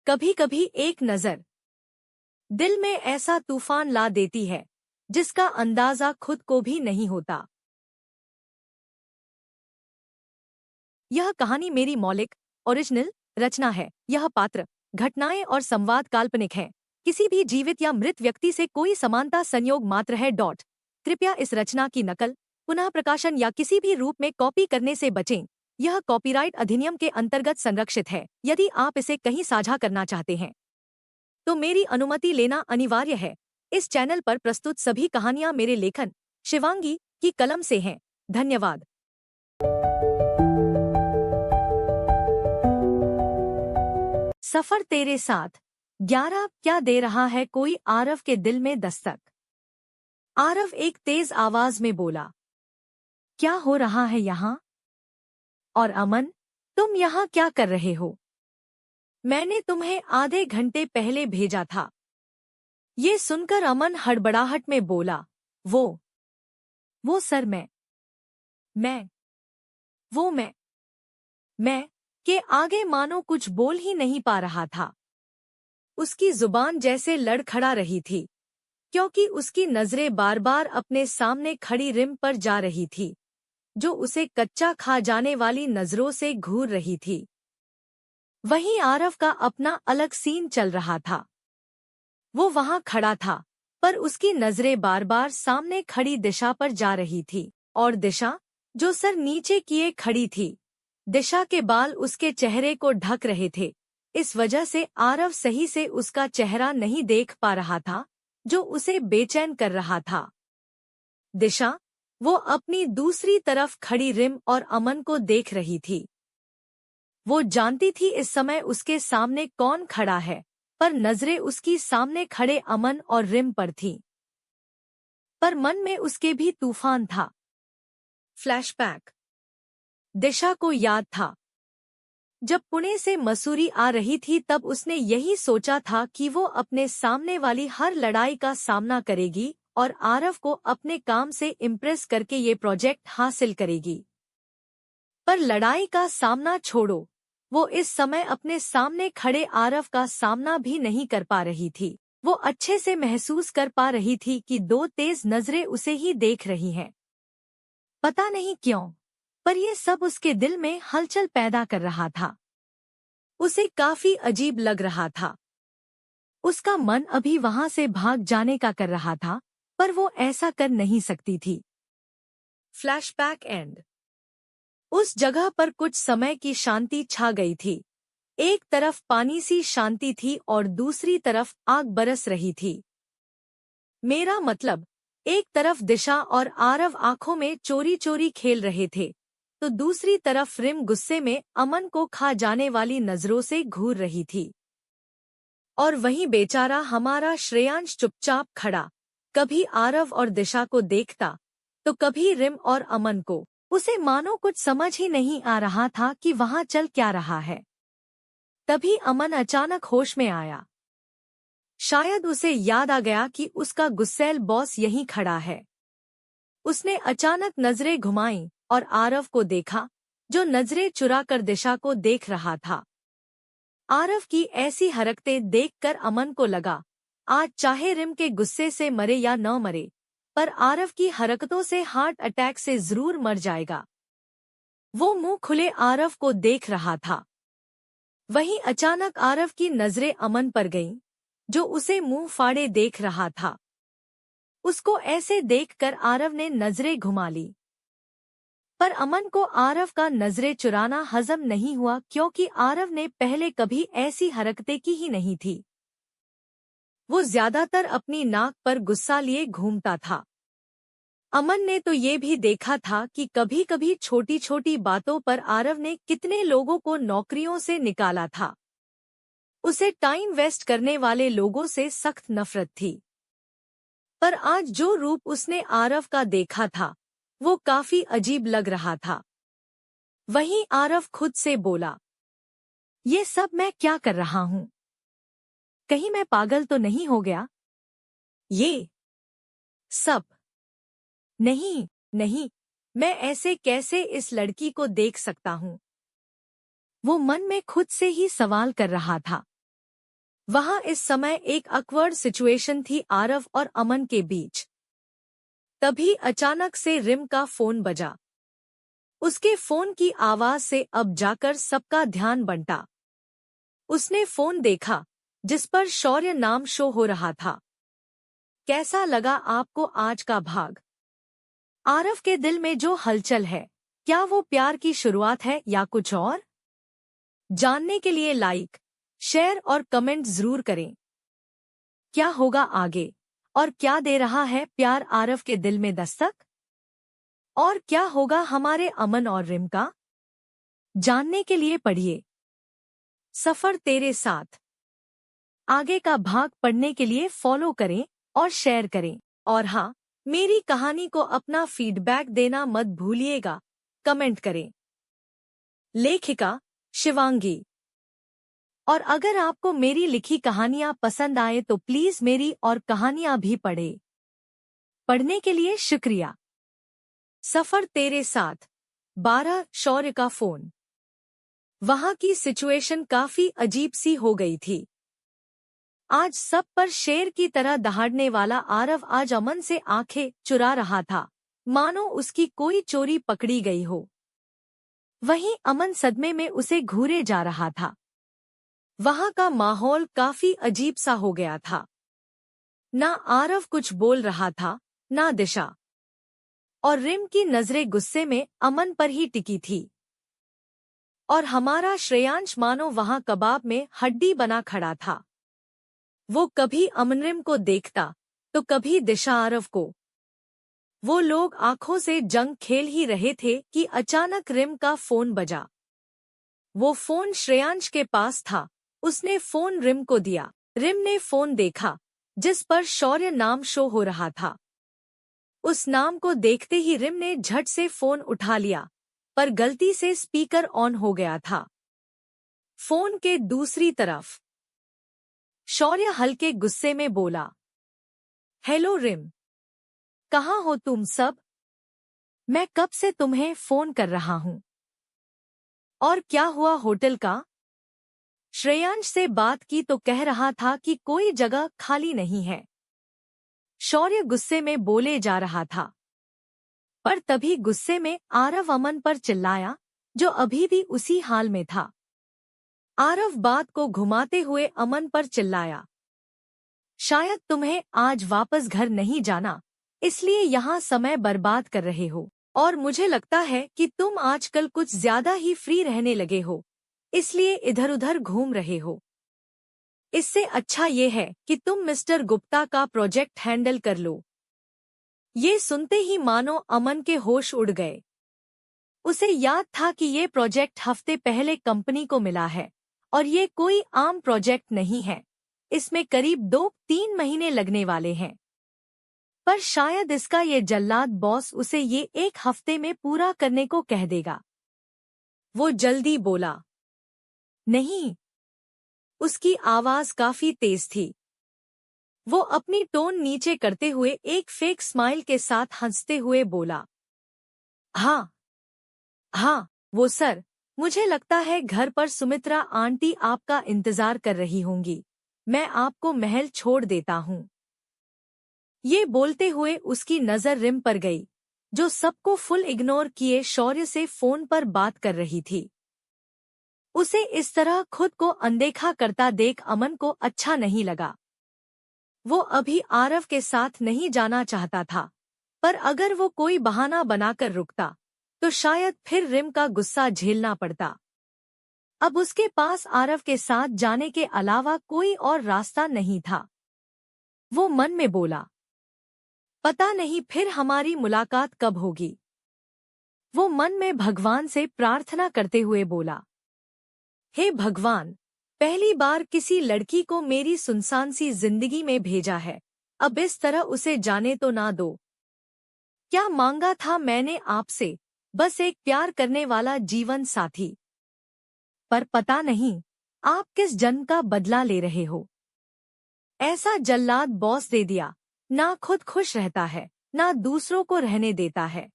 कभी कभी एक नजर दिल में ऐसा तूफान ला देती है जिसका अंदाजा खुद को भी नहीं होता। यह कहानी मेरी मौलिक ओरिजिनल रचना है। यह पात्र, घटनाएं और संवाद काल्पनिक हैं। किसी भी जीवित या मृत व्यक्ति से कोई समानता संयोग मात्र है। कृपया इस रचना की नकल, पुनः प्रकाशन या किसी भी रूप में कॉपी करने से बचें। यह कॉपीराइट अधिनियम के अंतर्गत संरक्षित है। यदि आप इसे कहीं साझा करना चाहते हैं तो मेरी अनुमति लेना अनिवार्य है। इस चैनल पर प्रस्तुत सभी कहानियां मेरे लेखन शिवांगी की कलम से हैं। धन्यवाद। सफर तेरे साथ 11 क्या दे रहा है कोई आरव के दिल में दस्तक। आरव एक तेज आवाज में बोला, क्या हो रहा है यहाँ? और अमन, तुम यहाँ क्या कर रहे हो? मैंने तुम्हें आधे घंटे पहले भेजा था। ये सुनकर अमन हड़बड़ाहट में बोला, वो सर मैं वो मैं के आगे मानो कुछ बोल ही नहीं पा रहा था। उसकी जुबान जैसे लड़खड़ा रही थी क्योंकि उसकी नजरें बार बार अपने सामने खड़ी रिम पर जा रही थी जो उसे कच्चा खा जाने वाली नजरों से घूर रही थी। वहीं आरव का अपना अलग सीन चल रहा था। वो वहां खड़ा था पर उसकी नजरें बार बार सामने खड़ी दिशा पर जा रही थी और दिशा जो सर नीचे किए खड़ी थी। दिशा के बाल उसके चेहरे को ढक रहे थे, इस वजह से आरव सही से उसका चेहरा नहीं देख पा रहा था जो उसे बेचैन कर रहा था। दिशा, वो अपनी दूसरी तरफ खड़ी रिम और अमन को देख रही थी। वो जानती थी इस समय उसके सामने कौन खड़ा है, पर नजरें उसकी सामने खड़े अमन और रिम पर थीं। पर मन में उसके भी तूफान था। फ्लैशबैक। दिशा को याद था जब पुणे से मसूरी आ रही थी तब उसने यही सोचा था कि वो अपने सामने वाली हर लड़ाई का सामना करेगी और आरव को अपने काम से इम्प्रेस करके ये प्रोजेक्ट हासिल करेगी। पर लड़ाई का सामना छोड़ो, वो इस समय अपने सामने खड़े आरव का सामना भी नहीं कर पा रही थी। वो अच्छे से महसूस कर पा रही थी कि दो तेज नजरें उसे ही देख रही हैं। पता नहीं क्यों, पर ये सब उसके दिल में हलचल पैदा कर रहा था। उसे काफी अजीब लग रहा था। उसका मन अभी वहां से भाग जाने का कर रहा था, पर वो ऐसा कर नहीं सकती थी। Flashback and. उस जगह पर कुछ समय की शांति छा गई थी। एक तरफ पानी सी शांति थी और दूसरी तरफ आग बरस रही थी। मेरा मतलब, एक तरफ दिशा और आरव आंखों में चोरी चोरी खेल रहे थे तो दूसरी तरफ रिम गुस्से में अमन को खा जाने वाली नजरों से घूर रही थी। और वहीं बेचारा हमारा श्रेयांश चुपचाप खड़ा, कभी आरव और दिशा को देखता तो कभी रिम और अमन को। उसे मानो कुछ समझ ही नहीं आ रहा था कि वहां चल क्या रहा है। तभी अमन अचानक होश में आया। शायद उसे याद आ गया कि उसका गुस्सैल बॉस यहीं खड़ा है। उसने अचानक नजरें घुमाईं और आरव को देखा जो नजरें चुराकर दिशा को देख रहा था। आरव की ऐसी हरकतें देखकर अमन को लगा, आज चाहे रिम के गुस्से से मरे या न मरे, पर आरव की हरकतों से हार्ट अटैक से जरूर मर जाएगा। वो मुंह खुले आरव को देख रहा था। वहीं अचानक आरव की नजरें अमन पर गईं, जो उसे मुंह फाड़े देख रहा था। उसको ऐसे देखकर आरव ने नजरें घुमा ली, पर अमन को आरव का नजरें चुराना हजम नहीं हुआ क्योंकि आरव ने पहले कभी ऐसी हरकतें की ही नहीं थी। वो ज्यादातर अपनी नाक पर गुस्सा लिए घूमता था। अमन ने तो ये भी देखा था कि कभी कभी छोटी छोटी बातों पर आरव ने कितने लोगों को नौकरियों से निकाला था। उसे टाइम वेस्ट करने वाले लोगों से सख्त नफरत थी। पर आज जो रूप उसने आरव का देखा था वो काफी अजीब लग रहा था। वहीं आरव खुद से बोला, ये सब मैं क्या कर रहा हूँ? कहीं मैं पागल तो नहीं हो गया? ये सब नहीं, नहीं, मैं ऐसे कैसे इस लड़की को देख सकता हूँ? वो मन में खुद से ही सवाल कर रहा था। वहां इस समय एक अकवर्ड सिचुएशन थी आरव और अमन के बीच। तभी अचानक से रिम का फोन बजा। उसके फोन की आवाज से अब जाकर सबका ध्यान बंटा। उसने फोन देखा जिस पर शौर्य नाम शो हो रहा था। कैसा लगा आपको आज का भाग? आरव के दिल में जो हलचल है, क्या वो प्यार की शुरुआत है या कुछ और? जानने के लिए लाइक, शेयर और कमेंट जरूर करें। क्या होगा आगे? और क्या दे रहा है प्यार आरव के दिल में दस्तक? और क्या होगा हमारे अमन और रिम का? जानने के लिए पढ़िए सफर तेरे साथ। आगे का भाग पढ़ने के लिए फॉलो करें और शेयर करें। और हाँ, मेरी कहानी को अपना फीडबैक देना मत भूलिएगा, कमेंट करें। लेखिका शिवांगी। और अगर आपको मेरी लिखी कहानियां पसंद आए तो प्लीज मेरी और कहानियां भी पढ़ें। पढ़ने के लिए शुक्रिया। सफर तेरे साथ 12 शौर्य का फोन। वहां की सिचुएशन काफी अजीब सी हो गई थी। आज सब पर शेर की तरह दहाड़ने वाला आरव आज अमन से आंखें चुरा रहा था, मानो उसकी कोई चोरी पकड़ी गई हो। वहीं अमन सदमे में उसे घूरे जा रहा था। वहां का माहौल काफी अजीब सा हो गया था। ना आरव कुछ बोल रहा था, ना दिशा। और रिम की नजरें गुस्से में अमन पर ही टिकी थी। और हमारा श्रेयांश मानो वहां कबाब में हड्डी बना खड़ा था। वो कभी अमन-रिम को देखता तो कभी दिशा आरव को। वो लोग आंखों से जंग खेल ही रहे थे कि अचानक रिम का फोन बजा। वो फोन श्रेयांश के पास था। उसने फोन रिम को दिया। रिम ने फोन देखा जिस पर शौर्य नाम शो हो रहा था। उस नाम को देखते ही रिम ने झट से फोन उठा लिया, पर गलती से स्पीकर ऑन हो गया था। फोन के दूसरी तरफ शौर्य हल्के गुस्से में बोला, हेलो रिम, कहाँ हो तुम सब? मैं कब से तुम्हें फोन कर रहा हूँ। और क्या हुआ होटल का? श्रेयांश से बात की तो कह रहा था कि कोई जगह खाली नहीं है। शौर्य गुस्से में बोले जा रहा था, पर तभी गुस्से में आरव अमन पर चिल्लाया, जो अभी भी उसी हाल में था। आरव बात को घुमाते हुए अमन पर चिल्लाया, शायद तुम्हें आज वापस घर नहीं जाना, इसलिए यहाँ समय बर्बाद कर रहे हो। और मुझे लगता है कि तुम आजकल कुछ ज्यादा ही फ्री रहने लगे हो, इसलिए इधर-उधर घूम रहे हो। इससे अच्छा ये है कि तुम मिस्टर गुप्ता का प्रोजेक्ट हैंडल कर लो। ये सुनते ही मानो अमन के होश उड़ गए। उसे याद था कि ये प्रोजेक्ट हफ्ते पहले कंपनी को मिला है और ये कोई आम प्रोजेक्ट नहीं है। इसमें करीब 2-3 महीने लगने वाले हैं। पर शायद इसका ये जल्लाद बॉस उसे ये 1 हफ्ते में पूरा करने को कह देगा। वो जल्दी बोला, नहीं। उसकी आवाज काफी तेज थी। वो अपनी टोन नीचे करते हुए एक फेक स्माइल के साथ हंसते हुए बोला, हाँ हाँ वो सर, मुझे लगता है घर पर सुमित्रा आंटी आपका इंतजार कर रही होंगी। मैं आपको महल छोड़ देता हूँ। ये बोलते हुए उसकी नजर रिम पर गई, जो सबको फुल इग्नोर किए शौर्य से फोन पर बात कर रही थी। उसे इस तरह खुद को अनदेखा करता देख अमन को अच्छा नहीं लगा। वो अभी आरव के साथ नहीं जाना चाहता था, पर अगर वो कोई बहाना बनाकर रुकता तो शायद फिर रिम का गुस्सा झेलना पड़ता। अब उसके पास आरव के साथ जाने के अलावा कोई और रास्ता नहीं था। वो मन में बोला, पता नहीं फिर हमारी मुलाकात कब होगी। वो मन में भगवान से प्रार्थना करते हुए बोला, हे भगवान, पहली बार किसी लड़की को मेरी सुनसान सी जिंदगी में भेजा है, अब इस तरह उसे जाने तो ना दो। क्या मांगा था मैंने आपसे? बस एक प्यार करने वाला जीवन साथी। पर पता नहीं आप किस जन्म का बदला ले रहे हो। ऐसा जल्लाद बॉस दे दिया, ना खुद खुश रहता है, ना दूसरों को रहने देता है।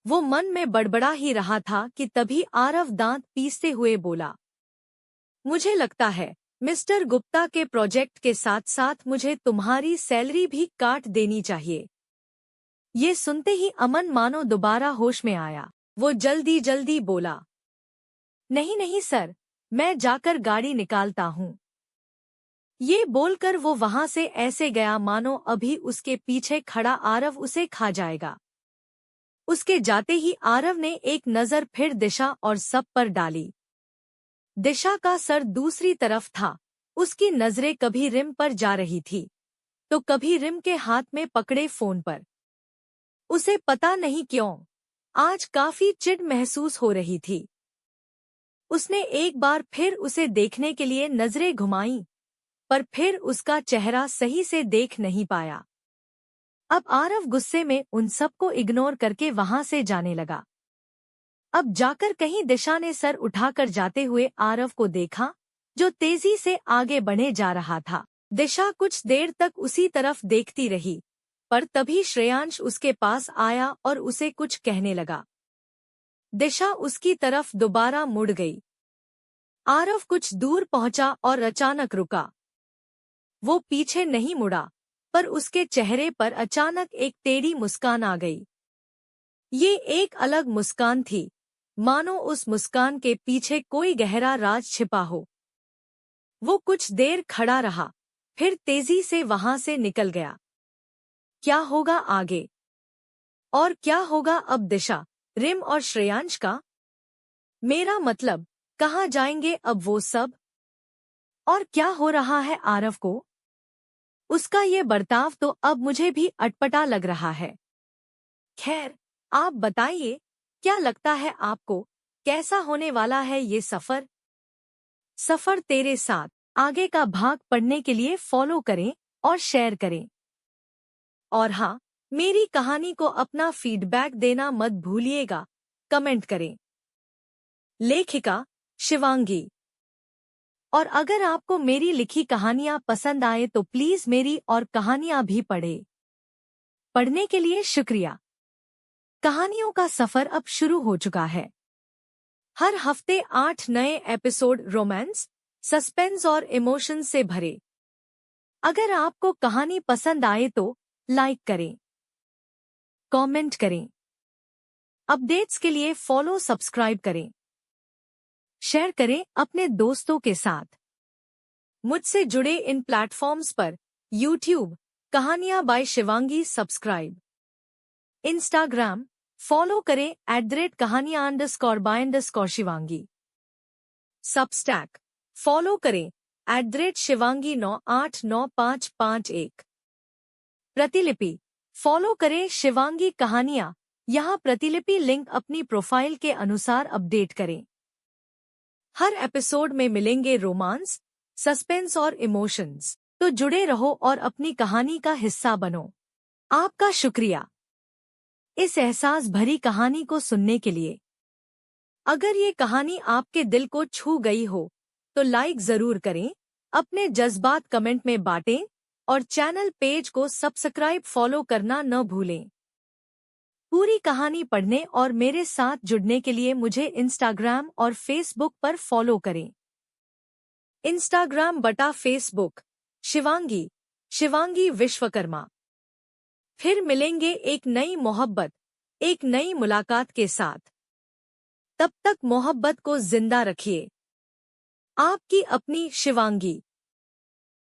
वो मन में बड़बड़ा ही रहा था कि तभी आरव दांत पीसते हुए बोला, मुझे लगता है मिस्टर गुप्ता के प्रोजेक्ट के साथ साथ मुझे तुम्हारी सैलरी भी काट देनी चाहिए। ये सुनते ही अमन मानो दोबारा होश में आया। वो जल्दी जल्दी बोला, नहीं नहीं सर, मैं जाकर गाड़ी निकालता हूँ। ये बोलकर वो वहां से ऐसे गया मानो अभी उसके पीछे खड़ा आरव उसे खा जाएगा। उसके जाते ही आरव ने एक नजर फिर दिशा और सब पर डाली। दिशा का सर दूसरी तरफ था। उसकी नजरें कभी रिम पर जा रही थी तो कभी रिम के हाथ में पकड़े फोन पर। उसे पता नहीं क्यों आज काफी चिढ़ महसूस हो रही थी। उसने एक बार फिर उसे देखने के लिए नजरें घुमाईं, पर फिर उसका चेहरा सही से देख नहीं पाया। अब आरव गुस्से में उन सबको इग्नोर करके वहां से जाने लगा। अब जाकर कहीं दिशा ने सर उठाकर जाते हुए आरव को देखा, जो तेजी से आगे बढ़े जा रहा था। दिशा कुछ देर तक उसी तरफ देखती रही, पर तभी श्रेयांश उसके पास आया और उसे कुछ कहने लगा। दिशा उसकी तरफ दोबारा मुड़ गई। आरव कुछ दूर पहुंचा और अचानक रुका। वो पीछे नहीं मुड़ा, पर उसके चेहरे पर अचानक एक टेढ़ी मुस्कान आ गई। ये एक अलग मुस्कान थी, मानो उस मुस्कान के पीछे कोई गहरा राज छिपा हो। वो कुछ देर खड़ा रहा, फिर तेजी से वहां से निकल गया। क्या होगा आगे? और क्या होगा अब दिशा, रिम और श्रेयांश का? मेरा मतलब, कहाँ जाएंगे अब वो सब? और क्या हो रहा है आरव को? उसका ये बर्ताव तो अब मुझे भी अटपटा लग रहा है। खैर, आप बताइए, क्या लगता है आपको, कैसा होने वाला है ये सफर? सफर तेरे साथ आगे का भाग पढ़ने के लिए फॉलो करें और शेयर करें। और हाँ, मेरी कहानी को अपना फीडबैक देना मत भूलिएगा, कमेंट करें। लेखिका शिवांगी। और अगर आपको मेरी लिखी कहानियां पसंद आए तो प्लीज मेरी और कहानियां भी पढ़ें। पढ़ने के लिए शुक्रिया। कहानियों का सफर अब शुरू हो चुका है। हर हफ्ते 8 नए एपिसोड रोमांस, सस्पेंस और इमोशंस से भरे। अगर आपको कहानी पसंद आए तो लाइक करें, कमेंट करें। अपडेट्स के लिए फॉलो सब्सक्राइब करें। शेयर करें अपने दोस्तों के साथ। मुझसे जुड़े इन प्लेटफॉर्म्स पर यूट्यूब कहानियां by Shivangi subscribe, Instagram follow करें @कहानियां_by_शिवांगी, सबस्टैक फॉलो करें @शिवांगी989551, प्रतिलिपि फॉलो करें शिवांगी कहानियां। यहाँ प्रतिलिपि लिंक अपनी प्रोफाइल के अनुसार अपडेट करें। हर एपिसोड में मिलेंगे रोमांस, सस्पेंस और इमोशंस, तो जुड़े रहो और अपनी कहानी का हिस्सा बनो। आपका शुक्रिया इस एहसास भरी कहानी को सुनने के लिए। अगर ये कहानी आपके दिल को छू गई हो तो लाइक जरूर करें, अपने जज्बात कमेंट में बांटें और चैनल पेज को सब्सक्राइब फॉलो करना न भूलें। पूरी कहानी पढ़ने और मेरे साथ जुड़ने के लिए मुझे इंस्टाग्राम और फेसबुक पर फॉलो करें। इंस्टाग्राम बटा फेसबुक शिवांगी विश्वकर्मा। फिर मिलेंगे एक नई मोहब्बत, एक नई मुलाकात के साथ। तब तक मोहब्बत को जिंदा रखिए। आपकी अपनी शिवांगी।